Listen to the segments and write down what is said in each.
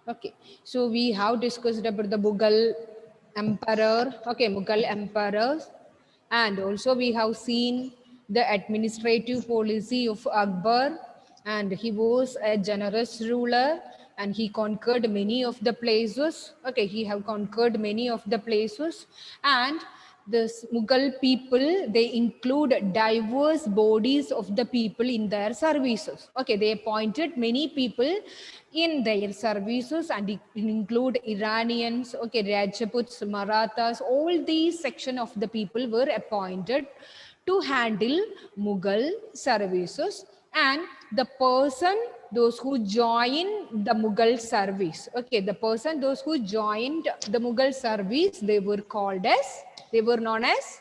Okay, so we have discussed about the Mughal emperor, okay, Mughal emperors, and also we have seen the administrative policy of Akbar, and he was a generous ruler, and he conquered many of the places. Okay, he have conquered many of the places, and this Mughal people, they include diverse bodies of the people in their services. Okay, they appointed many people in their services, and it include Iranians, okay, Rajputs, Marathas, all these section of the people were appointed to handle Mughal services. And the person, those who joined the Mughal service, okay, the person, those who joined the Mughal service, they were called as, they were known as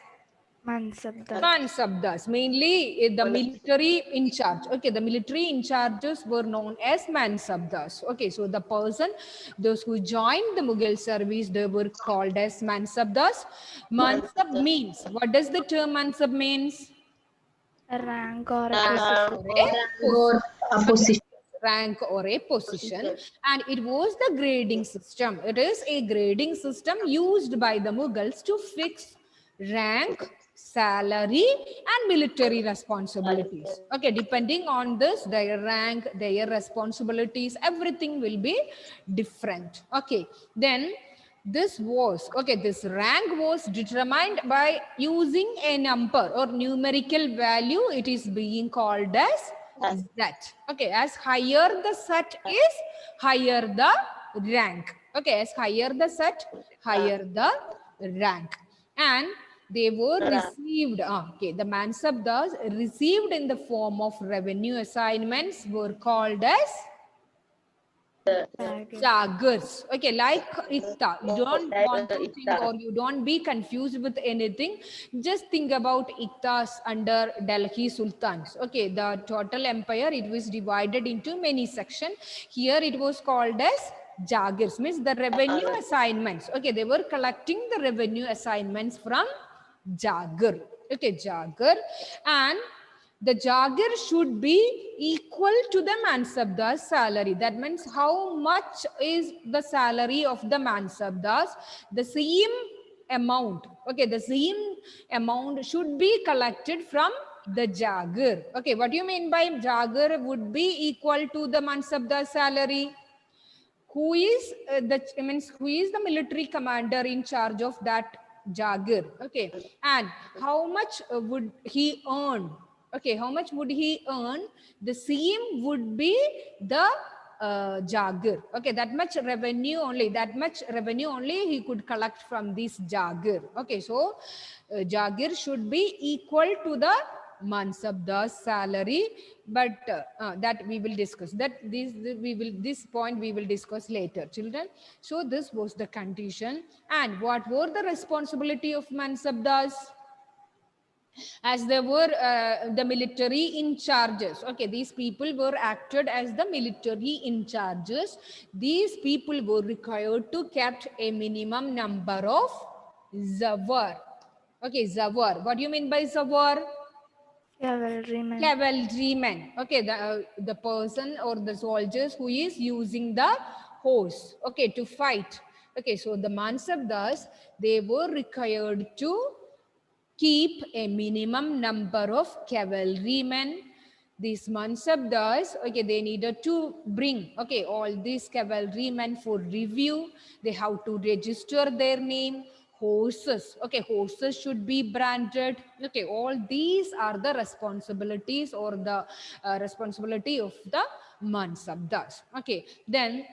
Mansabdar. Mansabdars, mainly the military in charge. Okay, the military in charges were known as Mansabdars. Okay, so the person, those who joined the Mughal service, they were called as Mansabdars. Mansab means, what does the term Mansab means? A rank or a Rank position. or a or position. a Okay, position. rank or a position, and it was the grading system. It is a grading system used by the Mughals to fix rank, salary, and military responsibilities. Okay, depending on this, their rank, their responsibilities, everything will be different. Okay, then this was, okay, this rank was determined by using a number or numerical value. It is being called as Z. Okay, as higher the set is, higher the rank. Okay, as higher the set, higher the rank. And they were received, okay, the Mansabdars received in the form of revenue assignments were called as Jagirs. Okay, like Ikta. You don't want to think or you don't be confused with anything. Just think about Iktas under Delhi Sultans. Okay, the total empire, it was divided into many sections. Here it was called as Jagirs, means the revenue assignments. Okay, they were collecting the revenue assignments from Jagir. Okay, Jagir. And the Jagir should be equal to the Mansabdar's salary. That means how much is the salary of the Mansabdars? The same amount. Okay, the same amount should be collected from the Jagir. Okay, what do you mean by Jagir would be equal to the Mansabdar's salary? Who is who is the military commander in charge of that Jagir? Okay, and how much would he earn? Okay, how much would he earn? The same would be the Jagir. Okay, that much revenue only, he could collect from this Jagir. Okay, so Jagir should be equal to the Mansabdar's salary, but that we will discuss. This point we will discuss later, children. So this was the condition, and what were the responsibility of Mansabdars? As they were the military in charges. Okay, these people were acted as the military in charges. These people were required to kept a minimum number of zawar. Okay, zawar. What do you mean by zawar? Cavalryman. Cavalryman. Okay, the person or the soldiers who is using the horse, okay, to fight. Okay, so the Mansabdars, they were required to keep a minimum number of cavalrymen. These Mansabdars, okay, they needed to bring, okay, all these cavalrymen for review. They have to register their name. Horses, okay, horses should be branded. Okay, all these are the responsibilities or the responsibility of the Mansabdars. Okay, then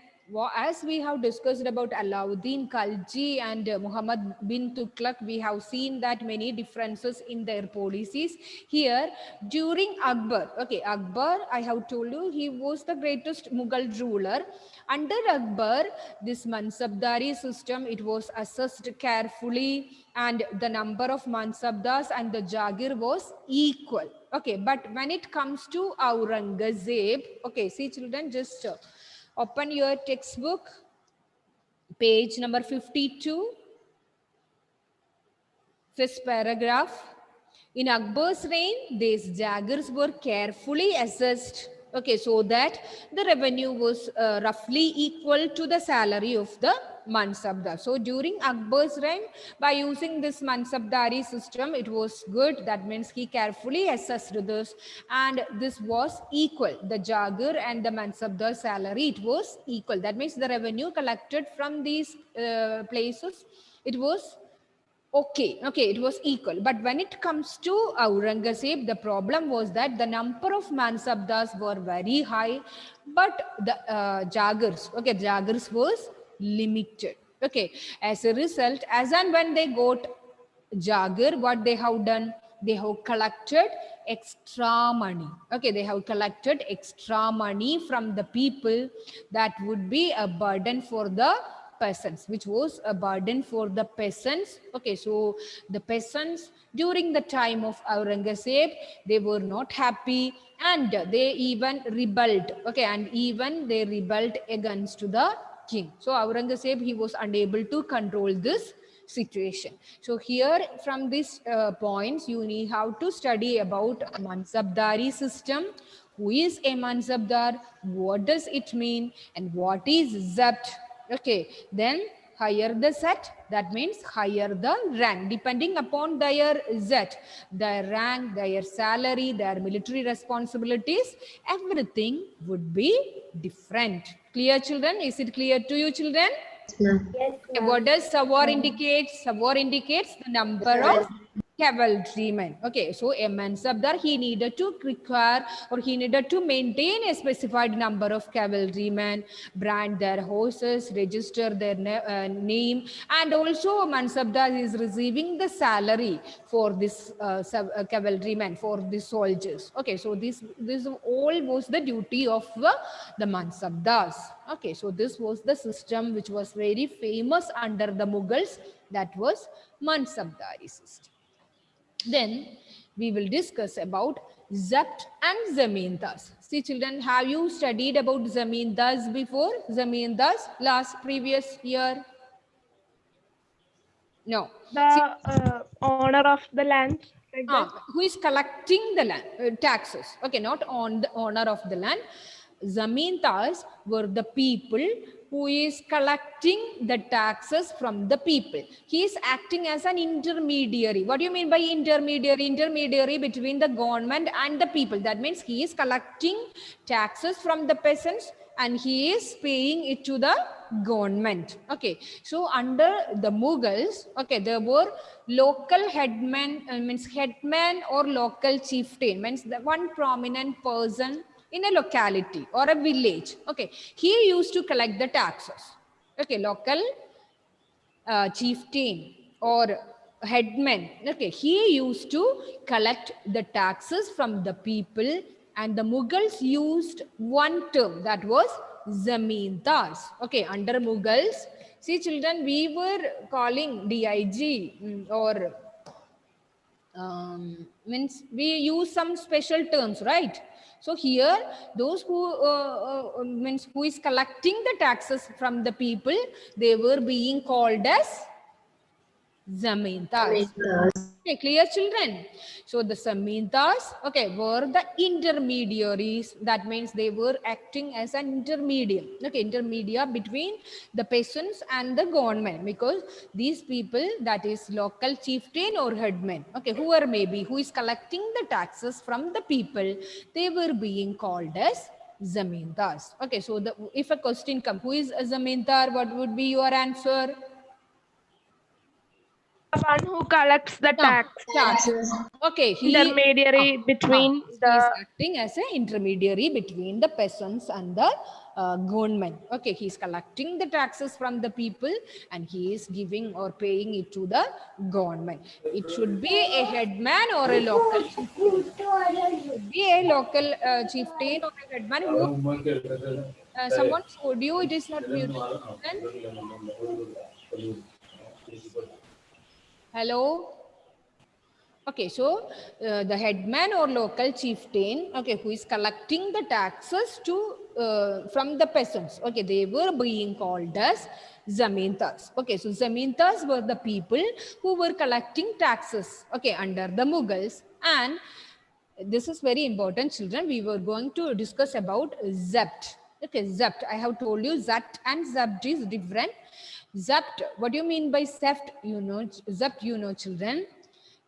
as we have discussed about Alauddin Khalji and Muhammad bin Tughlaq, we have seen that many differences in their policies. Here, during Akbar, okay, Akbar, I have told you, he was the greatest Mughal ruler. Under Akbar, this Mansabdari system, it was assessed carefully, and the number of Mansabdars and the Jagir was equal. Okay, but when it comes to Aurangzeb, okay, see children, just open your textbook, page number 52, first paragraph. In Akbar's reign, these Jagirs were carefully assessed. Okay, so that the revenue was roughly equal to the salary of the Mansabdar. So during Akbar's reign, by using this Mansabdari system, it was good. That means he carefully assessed this, and this was equal. The Jagir and the Mansabdar salary, it was equal. That means the revenue collected from these places, it was okay, it was equal. But when it comes to Aurangzeb, the problem was that the number of Mansabdars were very high, but the Jagirs was limited. Okay, as a result, as and when they got Jagir, what they have done? They have collected extra money. Okay, they have collected extra money from the people that would be a burden for the peasants, which was a burden for the peasants. Okay, so the peasants during the time of Aurangzeb, they were not happy and they even rebelled. Okay, and even they rebelled against the king. So Aurangzeb, he was unable to control this situation. So here from these points, you need how to study about Mansabdari system. Who is a Mansabdar? What does it mean? And what is Zabt? Okay, then higher the set, that means higher the rank, depending upon their Z, their rank, their salary, their military responsibilities, everything would be different. Clear, children? Is it clear to you, children? Okay, what does Sawar indicate? Sawar indicates the number of cavalrymen. Okay, so a Mansabdar, he needed to require or he needed to maintain a specified number of cavalrymen, brand their horses, register their name, and also Mansabdar is receiving the salary for this cavalrymen, for the soldiers. Okay, so this all was the duty of the Mansabdars. Okay, so this was the system which was very famous under the Mughals. That was Mansabdari system. Then we will discuss about Zabt and Zamindars. See, children, have you studied about Zamindars before? Zamindars last previous year? No. The owner of the land, like that. Who is collecting the land, taxes? Okay, not on the owner of the land. Zamindars were the people who is collecting the taxes from the people. He is acting as an intermediary. What do you mean by intermediary? Intermediary between the government and the people. That means he is collecting taxes from the peasants and he is paying it to the government. Okay, so under the Mughals, okay, there were local headmen, means headman or local chieftain, means the one prominent person in a locality or a village. Okay, he used to collect the taxes. Okay, local chieftain or headman. Okay, he used to collect the taxes from the people, and the Mughals used one term, that was zamindars. Okay, under Mughals, see children, we were calling DIG or means we use some special terms, right? So here, those who means who is collecting the taxes from the people, they were being called as zamindars. Okay, clear, children? So the zamindars, okay, were the intermediaries. That means they were acting as an intermediate, okay, intermediate between the peasants and the government, because these people, that is local chieftain or headman, okay, whoever may be, who is collecting the taxes from the people, they were being called as zamindars. Okay, so if a question comes, who is a zamindar? What would be your answer? The one who collects the tax. Okay, Intermediary between he is the acting as an intermediary between the peasants and the government. Okay, he is collecting the taxes from the people and he is giving or paying it to the government. It should be a headman or a local chieftain. It should be a local chieftain or a headman who someone's audio, it is not muted. Hello. Okay, so the headman or local chieftain, okay, who is collecting the taxes to from the peasants, okay, they were being called as zamindars. Okay, so zamindars were the people who were collecting taxes, okay, under the Mughals, and This is very important, children. We were going to discuss about Zapt. Okay, Zapt. I have told you Zapt and Zapt is different. Zapt, what do you mean by Zapt? You know, Zapt, you know, children.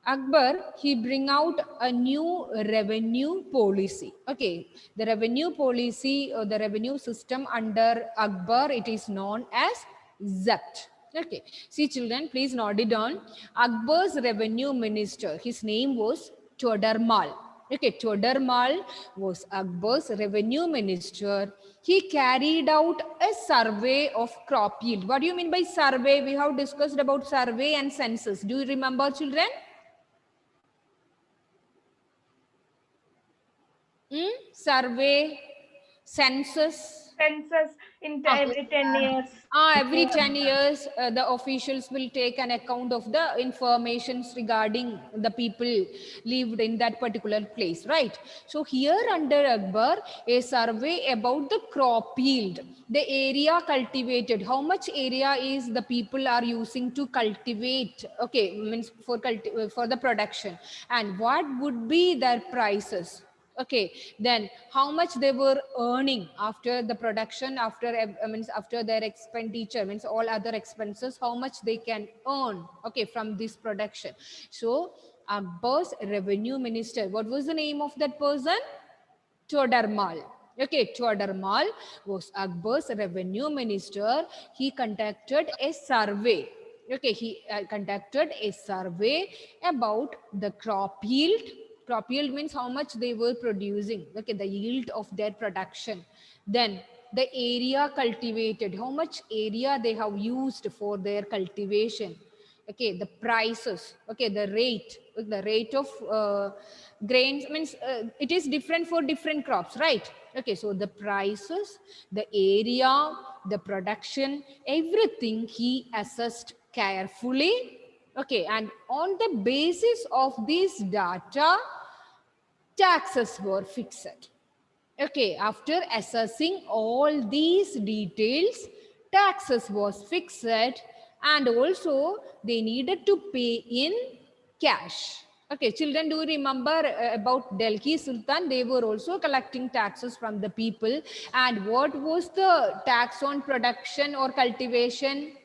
Akbar, he bring out a new revenue policy. Okay, the revenue policy or the revenue system under Akbar, it is known as Zapt. Okay, see children, please note it down. Akbar's revenue minister, his name was Todarmal. Okay, Todarmal was Akbar's revenue minister. He carried out a survey of crop yield. What do you mean by survey? We have discussed about survey and census. Do you remember, children? Survey, census. Census in every 10 years. Every 10 years, the officials will take an account of the informations regarding the people lived in that particular place, right? So here under Akbar, a survey about the crop yield, the area cultivated, how much area is the people are using to cultivate, okay, means for the production, and what would be their prices. Okay, then how much they were earning after the production, after means after their expenditure, means all other expenses, how much they can earn, okay, from this production. So Akbar's revenue minister, what was the name of that person? Todarmal. Okay, Todarmal was Akbar's revenue minister. He conducted a survey. Okay, he conducted a survey about the crop yield. Crop yield means how much they were producing. Okay, the yield of their production. Then the area cultivated, how much area they have used for their cultivation. Okay, the prices, okay, the rate of grains, means it is different for different crops, right? Okay, so the prices, the area, the production, everything he assessed carefully. Okay, and on the basis of this data, taxes were fixed. Okay, after assessing all these details, taxes was fixed, and also they needed to pay in cash. Okay, children, do you remember about Delhi Sultan? They were also collecting taxes from the people. And what was the tax on production or cultivation?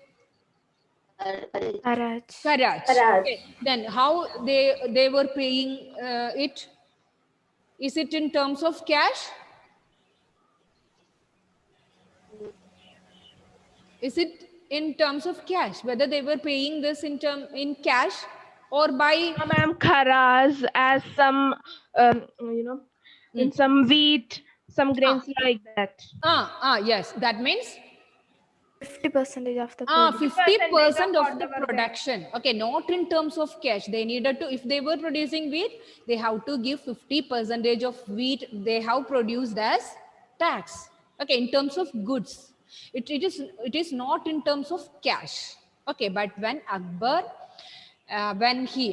Haraj. Karaj. Okay. Then how they were paying it? Is it in terms of cash? Is it in terms of cash? Whether they were paying this in cash or by Ma'am, kharas as some, in some wheat, some grains like that. yes, that means 50% of the 50% of the production. Okay, not in terms of cash. They needed to, if they were producing wheat, they have to give 50% of wheat they have produced as tax. Okay, in terms of goods. It is not in terms of cash. Okay, but when Akbar, when he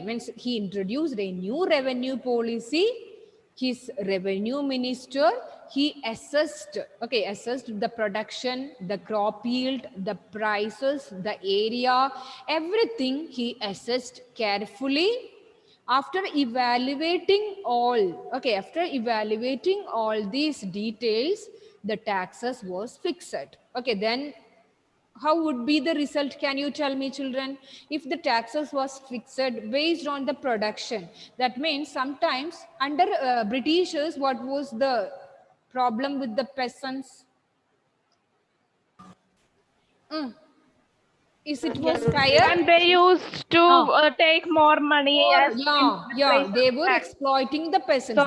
introduced a new revenue policy, his revenue minister, he assessed the production, the crop yield, the prices, the area, everything he assessed carefully. After evaluating all these details, the taxes was fixed. Okay, then how would be the result? Can you tell me, children? If the taxes was fixed based on the production, that means sometimes under Britishers, what was the problem with the peasants? Is it was fair? And they used to take more money as They were exploiting the peasants.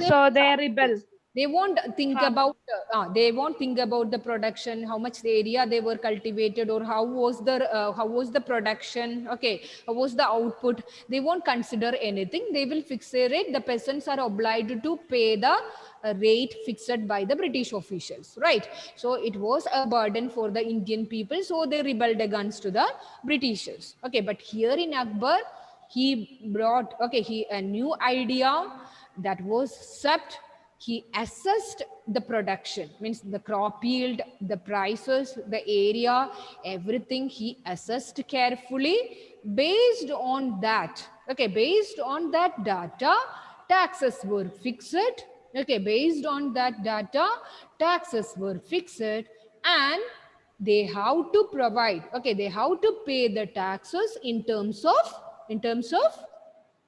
So they rebel. They won't think about the production, how much the area they were cultivated, or how was the production. Okay, how was the output? They won't consider anything. They will fix a rate. The peasants are obliged to pay the rate fixed by the British officials, right? So it was a burden for the Indian people. So they rebelled against the Britishers. Okay, but here in Akbar, he brought a new idea, that was Zapt. He assessed the production, means the crop yield, the prices, the area, everything he assessed carefully. Based on that data, taxes were fixed. Okay, based on that data, taxes were fixed, and they have to provide, okay, they have to pay the taxes in terms of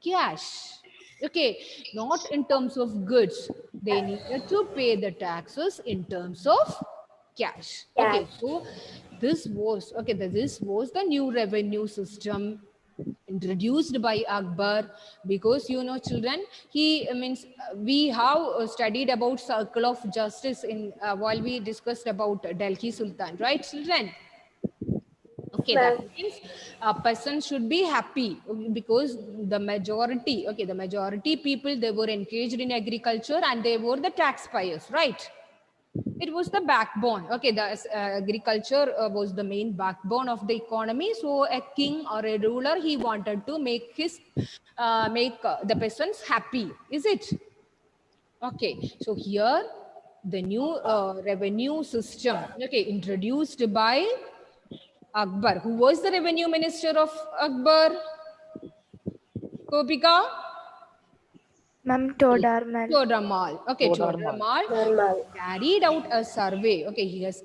cash. Okay, not in terms of goods. They needed to pay the taxes in terms of cash. Okay, so this was, okay, this was the new revenue system introduced by Akbar, because you know children, he means we have studied about circle of justice in while we discussed about Delhi Sultan, right children? Okay, that means a person should be happy because the majority, okay, the majority people, they were engaged in agriculture and they were the taxpayers, right? It was the backbone. Okay, the agriculture was the main backbone of the economy. So a king or a ruler, he wanted to make his the peasants happy, is it? Okay, so here the new revenue system, okay, introduced by Akbar. Who was the revenue minister of Akbar? Kopika? Ma'am, Todarman. Todarmal. Okay, Todarmal carried out a survey. Okay, he has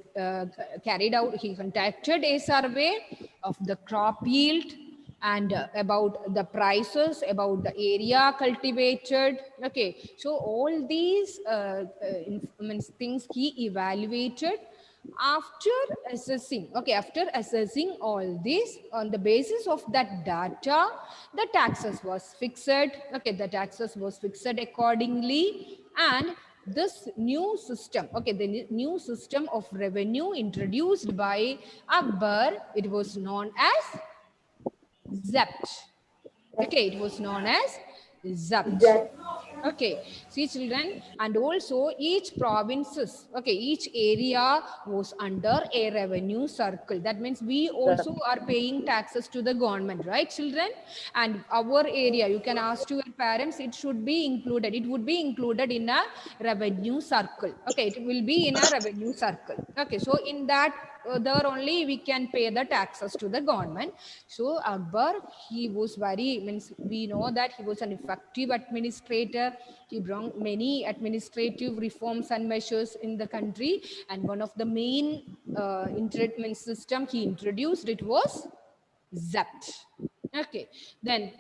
he conducted a survey of the crop yield and about the prices, about the area cultivated. Okay, so all these things he evaluated. After assessing all this, on the basis of that data, the taxes was fixed. Okay, the taxes was fixed accordingly, and this new system, okay, the new system of revenue introduced by Akbar, it was known as Zapt. Okay, it was known as Zapt. Okay, see children, and also each provinces, okay, each area was under a revenue circle. That means we also are paying taxes to the government, right children? And our area, you can ask to your parents, it should be included. It would be included in a revenue circle. Okay, it will be in a revenue circle. Okay, so in that there only we can pay the taxes to the government. So Akbar, he was very, means we know that he was an effective administrator. He brought many administrative reforms and measures in the country, and one of the main internment system he introduced, it was Zapt. Okay, then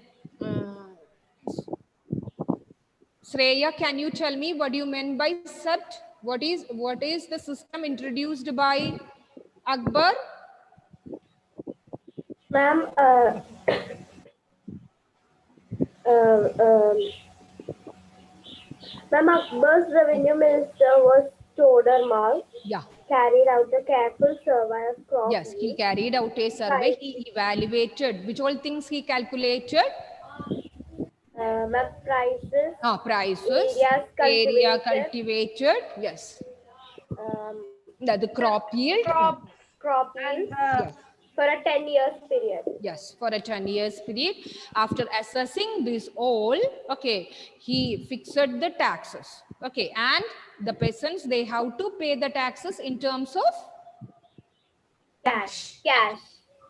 Shreya, can you tell me what you meant by Zapt? What is the system introduced by Akbar? Ma'am, Ma'am, Akbar's revenue minister was Todarmal. Yeah. Carried out a careful survey of crop Yes, he yield, carried out a survey. He evaluated which all things he calculated. ma'am, prices, Prices, areas area cultivated. Yes. The crop yield. crop yield Yes. for a 10 years period. Yes, for a 10 years period. After assessing this all, okay, he fixed the taxes. Okay, and the peasants, they have to pay the taxes in terms of Cash.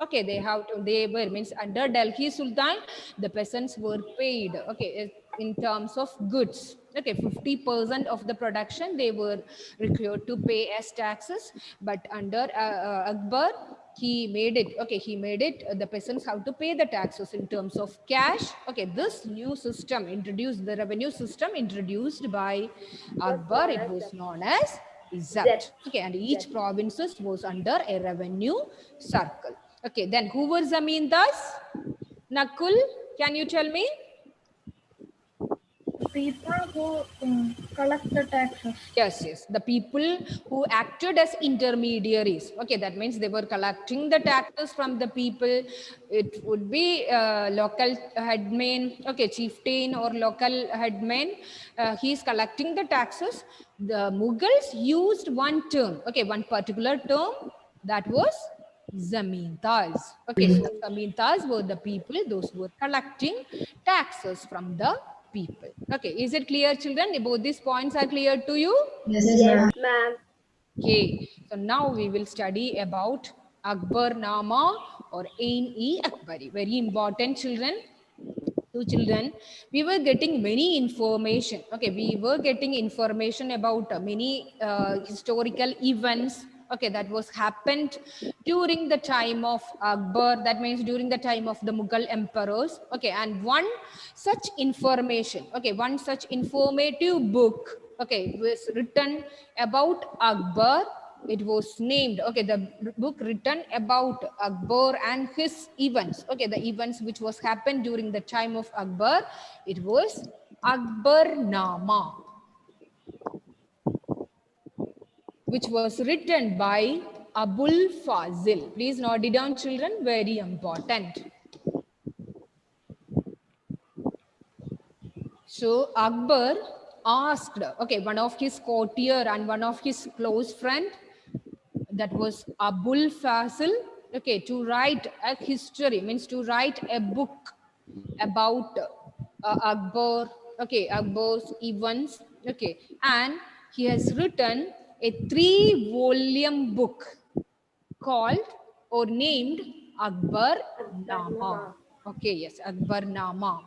Okay, they were, means under Delhi Sultan, the peasants were paid, okay, in terms of goods. Okay, 50% of the production they were required to pay as taxes, but under Akbar, he made it, okay, the peasants have to pay the taxes in terms of cash. Okay, this new system introduced, the revenue system introduced by Akbar, it was known as Zapt. Okay, and each provinces was under a revenue circle. Okay, then who were zamindars? Nakul, can you tell me? People who collect the taxes. Yes. The people who acted as intermediaries. Okay, that means they were collecting the taxes from the people. It would be local headman, okay, chieftain or local headman. He is collecting the taxes. The Mughals used one term, okay, one particular term, that was zamindars. Okay, so zamindars were the people, those who were collecting taxes from the people. Okay, is it clear children? Both these points are clear to you? Yes, ma'am. Okay, so now we will study about Akbarnama or Ain-e Akbari. Very important children. to children, we were getting many information. Okay, we were getting information about many historical events. Okay, that was happened during the time of Akbar. That means during the time of the Mughal emperors. Okay, and one such information. Okay, one such informative book. Okay, was written about Akbar. It was named, okay, the book written about Akbar and his events. Okay, the events which was happened during the time of Akbar. It was Akbarnama, which was written by Abul Fazil. Please note it down, children, very important. So Akbar asked, okay, one of his courtier and one of his close friend, that was Abul Fazil, okay, to write a history, means to write a book about Akbar, okay, Akbar's events, okay, and he has written a 3-volume book called or named Akbarnama. Okay, yes, Akbarnama.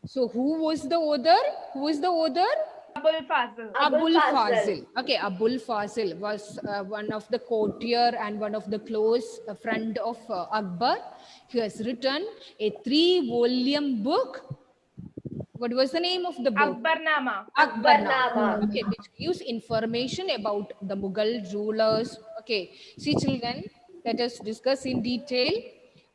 So who was the author? Who is the author? Abul Fazil. Abul Fazil. Okay, Abul Fazil was one of the courtier and one of the close friend of Akbar. He has written a 3-volume book. What was the name of the book? Akbarnama. Akbarnama. Okay, which gives information about the Mughal rulers. Okay, see children, let us discuss in detail.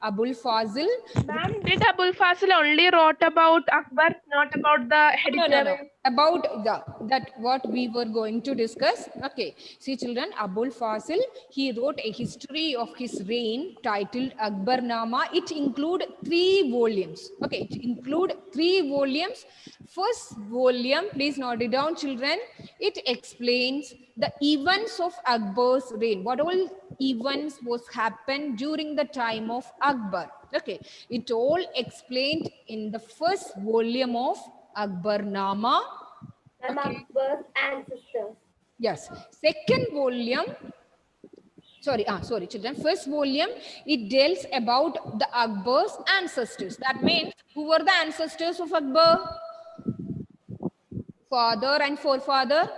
Abul Fazil. Ma'am, did Abul Fazil only wrote about Akbar, not about the editorial? No. About that what we were going to discuss. Okay, see children, Abul Fazil, he wrote a history of his reign titled Akbarnama. It include 3 volumes. Okay, it include 3 volumes. First volume, please note it down, children. It explains the events of Akbar's reign. What all events was happened during the time of Akbar. Okay, it all explained in the first volume of Akbarnama. Okay. Akbar's ancestors. Yes. Second volume, sorry, children. First volume, it deals about the Akbar's ancestors. That means, who were the ancestors of Akbar? Father and forefather.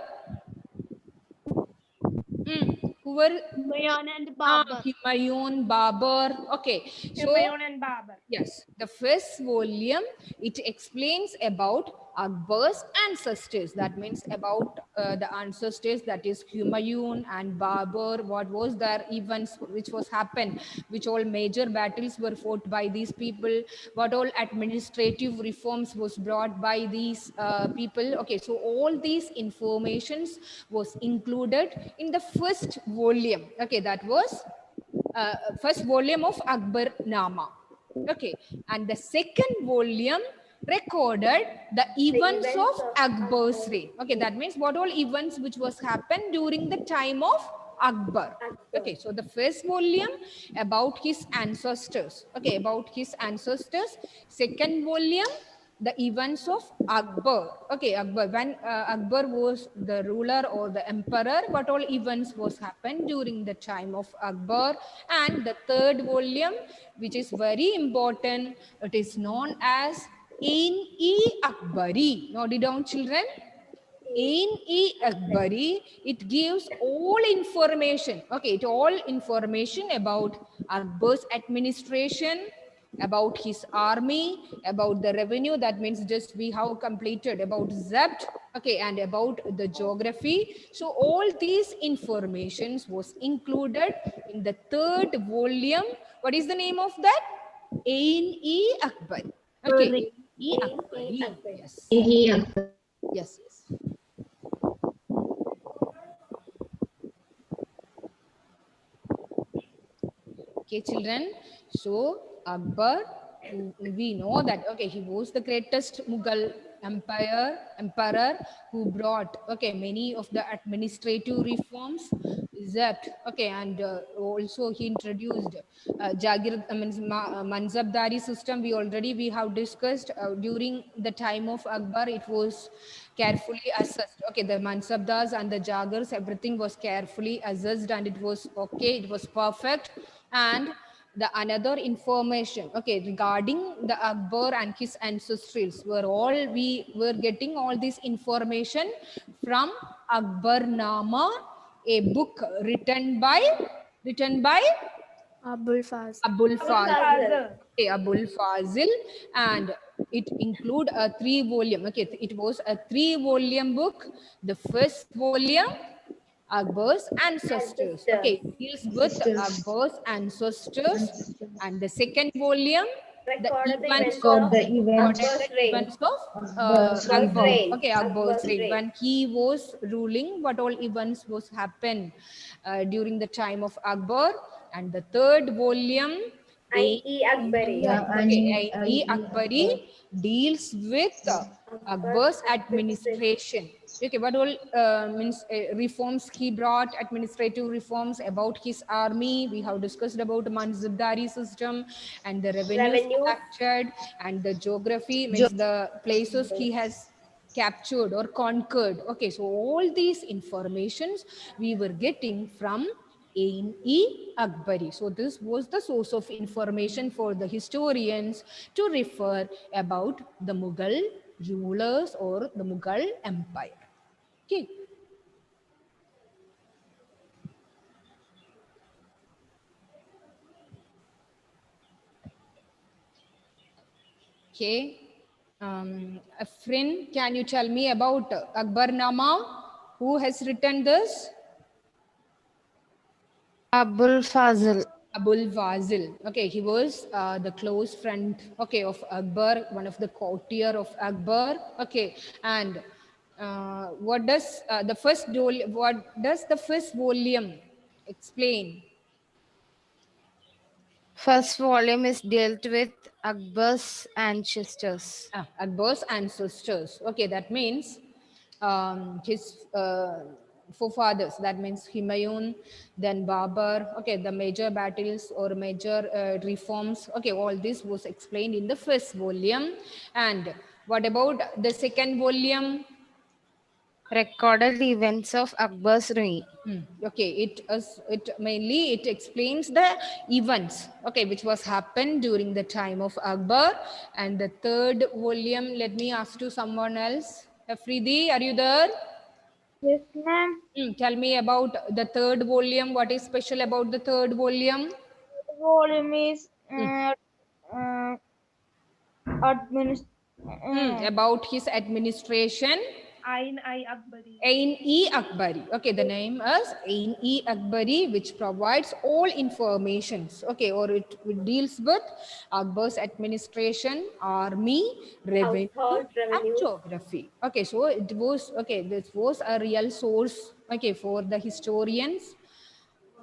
Who were? Humayun and Babur. Humayun, Babur. Okay. So, Humayun and Babur. yes, the first volume, it explains about Akbar's ancestors. That means about the ancestors, that is Humayun and Babur, what was their events which was happened, which all major battles were fought by these people, what all administrative reforms was brought by these people. Okay, so all these informations was included in the first volume. Okay, that was first volume of Akbarnama. Okay, and the second volume recorded the events of Akbar's reign. Okay, that means what all events which was happened during the time of Akbar. Okay, so the first volume about his ancestors. Okay, about his ancestors. Second volume, the events of Akbar. Okay, Akbar, when Akbar was the ruler or the emperor, what all events was happened during the time of Akbar. And the third volume, which is very important, it is known as Ain-e Akbari. Note it down, children. Ain-e-Akbari, it gives all information, okay, it all information about Akbar's administration, about his army, about the revenue, that means just we have completed, about Zabt, okay, and about the geography. So all these informations was included in the third volume. What is the name of that? Ain-e-Akbari. Okay, Ain-e-Akbari. Yes. Yes. Okay, children. So Akbar, we know that, okay, he was the greatest Mughal emperor who brought, okay, many of the administrative reforms, Zabt, okay, and also he introduced Jagir, Mansabdari system. We have discussed during the time of Akbar. It was carefully assessed. Okay, the Mansabdars and the Jagirs, everything was carefully assessed, and it was okay. It was perfect, and the another information, okay, regarding the Akbar and his ancestrals, were all we were getting all this information from Akbarnama, a book written by Abul Faz. Abul Fazl. Fazl. Okay, Abul Fazl, and it include a 3-volume. Okay, it was a 3-volume book. The first volume, Akbar's ancestors. Okay, it deals with Akbar's ancestors, and the second volume, the Recorded the events events of of the events Akbar's reign. events of Akbar's Akbar. reign. Okay, Akbar's Akbar's reign. reign. When he was ruling, what all events was happened during the time of Akbar. And the third volume, Ain-e Akbari. okay, Ain-e Akbari deals with Akbar's administration. Okay, what all means reforms he brought, administrative reforms about his army. We have discussed about Mansabdari system and the revenues Revenue. captured, and the geography means the places he has captured or conquered. Okay, so all these informations we were getting from Ain-e Akbari. So this was the source of information for the historians to refer about the Mughal rulers or the Mughal Empire. Okay. Okay. Afrin, can you tell me about Akbarnama? Who has written this? Abul Fazl. Abul Fazl. Okay, he was the close friend, okay, of Akbar, one of the courtier of Akbar. Okay, and what does the first volume explain? First volume is dealt with Akbar's ancestors. Akbar's ancestors. Okay, that means his forefathers. That means Humayun, then Babar. Okay, the major battles or major reforms. Okay, all this was explained in the first volume. And what about the second volume? Recorded events of Akbar's reign. Okay, it mainly it explains the events, okay, which was happened during the time of Akbar. And the third volume, let me ask to someone else. Afridi, are you there? Yes, ma'am. Tell me about the third volume. What is special about the third volume? Volume is About his administration. Ain-e Akbari. Ain-e Akbari. Okay, the name is Ain-e Akbari, which provides all informations. Okay, or it deals with Akbar's administration, army, revenue, Household and revenue. geography. Okay, so it was, okay, this was a real source, okay, for the historians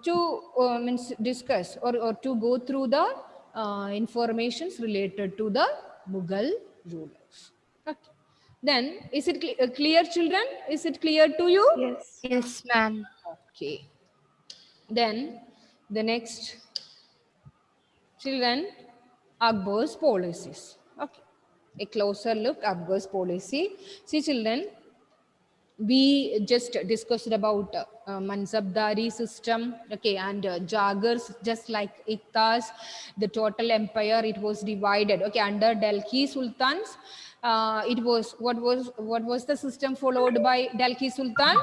to means discuss or to go through the informations related to the Mughal rulers. Okay. Then, is it clear, children? Is it clear to you? Yes. Yes, ma'am. Okay. Then, the next, children, Akbar's policies. Okay. A closer look, Akbar's policy. See, children, we just discussed about Mansabdari system, okay, and Jagars, just like Iktas, the total empire, it was divided, okay, under Delhi Sultans. It was what was the system followed by Delhi Sultan?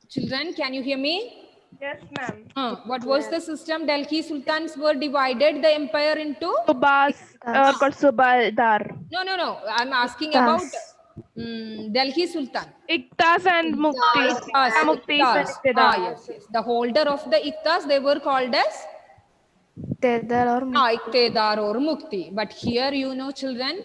Children, can you hear me? Yes, ma'am. What was the system? Delhi Sultans were divided the empire into? Subas or called Subadar. No. I'm asking Iktas. about Delhi Sultan. Iktas and Mukti. Iktas. Mukti and Iktas. Iqtidar. Yes. The holder of the Iktas, they were called as Tedar or Iqtidar or Mukti. But here, you know, children,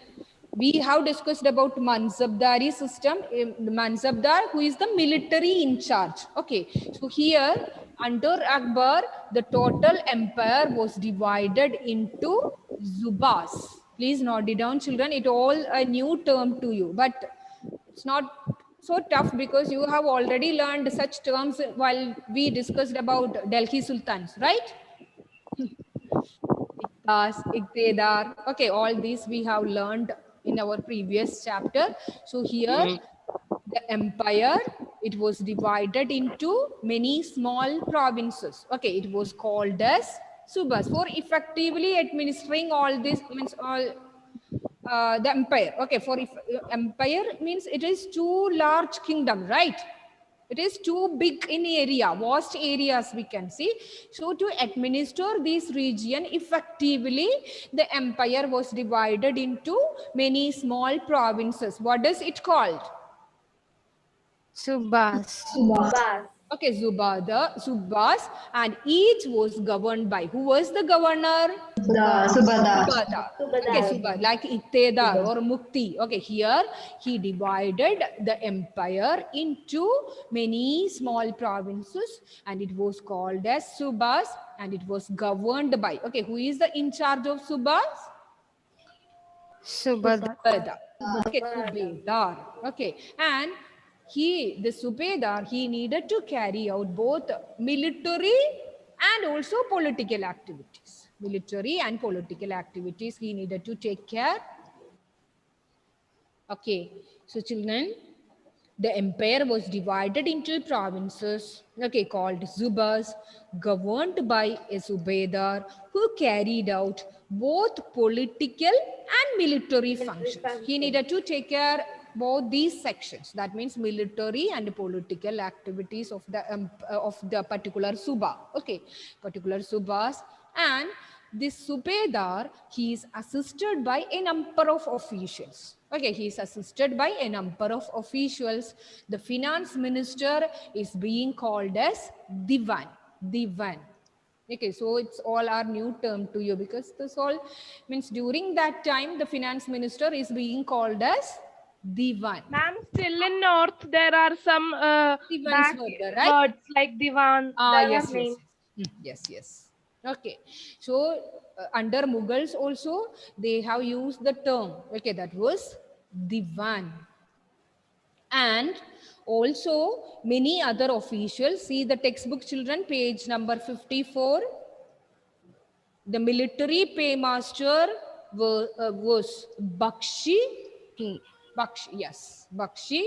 we have discussed about Mansabdari system. Mansabdar, who is the military in charge. Okay. So here, under Akbar, the total empire was divided into Zubas. Please note it down, children. It all a new term to you, but it's not so tough because you have already learned such terms while we discussed about Delhi Sultans, right? Iktas, Iqtidar. Okay, all these we have learned in our previous chapter. So here, the empire it was divided into many small provinces. Okay, it was called as subas for effectively administering all this means all the empire. Okay, for if empire means it is too large kingdom, right? It is too big in area, vast areas we can see. So to administer this region effectively, the empire was divided into many small provinces. What is it called? Subas. Subas. Okay, Subas, and each was governed by, who was the governor? Subadar. Okay, Subadar, like Ittedar or Mukti. Okay, here he divided the empire into many small provinces, and it was called as Subas, and it was governed by. Okay, who is the in charge of Subas? Subadar. Subedar. Okay, Subedar. Okay, and the Subedar, he needed to carry out both military and also political activities. Military and political activities he needed to take care. Okay, so children, the empire was divided into provinces, okay, called Zubas, governed by a Subedar who carried out both political and military functions. He needed to take care both these sections. That means military and political activities of the particular Suba. Okay, particular Subas. And this Subedar, he is assisted by a number of officials. Okay, he is assisted by a number of officials. The finance minister is being called as Divan. Divan. Okay, so it's all our new term to you because this all means during that time the finance minister is being called as Divan. Ma'am, still in north there are some Divans back were there, right? words like divan. Ah, there yes, are names. yes. Okay, so under Mughals also they have used the term. Okay, that was Divan. And also many other officials. See the textbook, children, page number 54. The military paymaster was Bakshi. Bakshi, yes, Bakshi.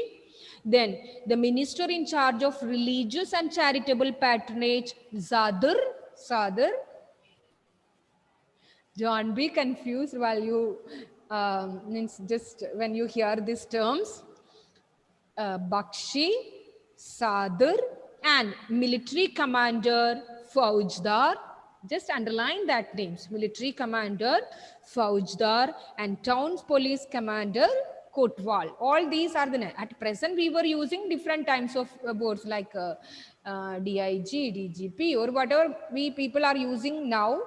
Then the minister in charge of religious and charitable patronage, Zadar. Don't be confused while you means just when you hear these terms. Bakshi, Sadr, and military commander Faujdar. Just underline that names. Military commander Faujdar and town police commander Kotwal. All these are the names. At present, we were using different types of words like DIG, DGP, or whatever we people are using now.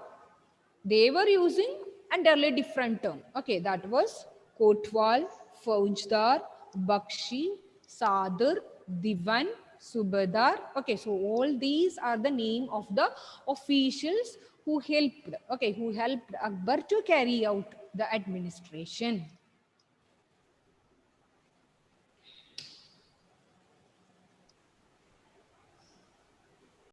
They were using entirely different term. Okay, that was Kotwal, Faujdar, Bakshi, Sadr, Divan, Subedar. Okay, so all these are the name of the officials who helped Akbar to carry out the administration.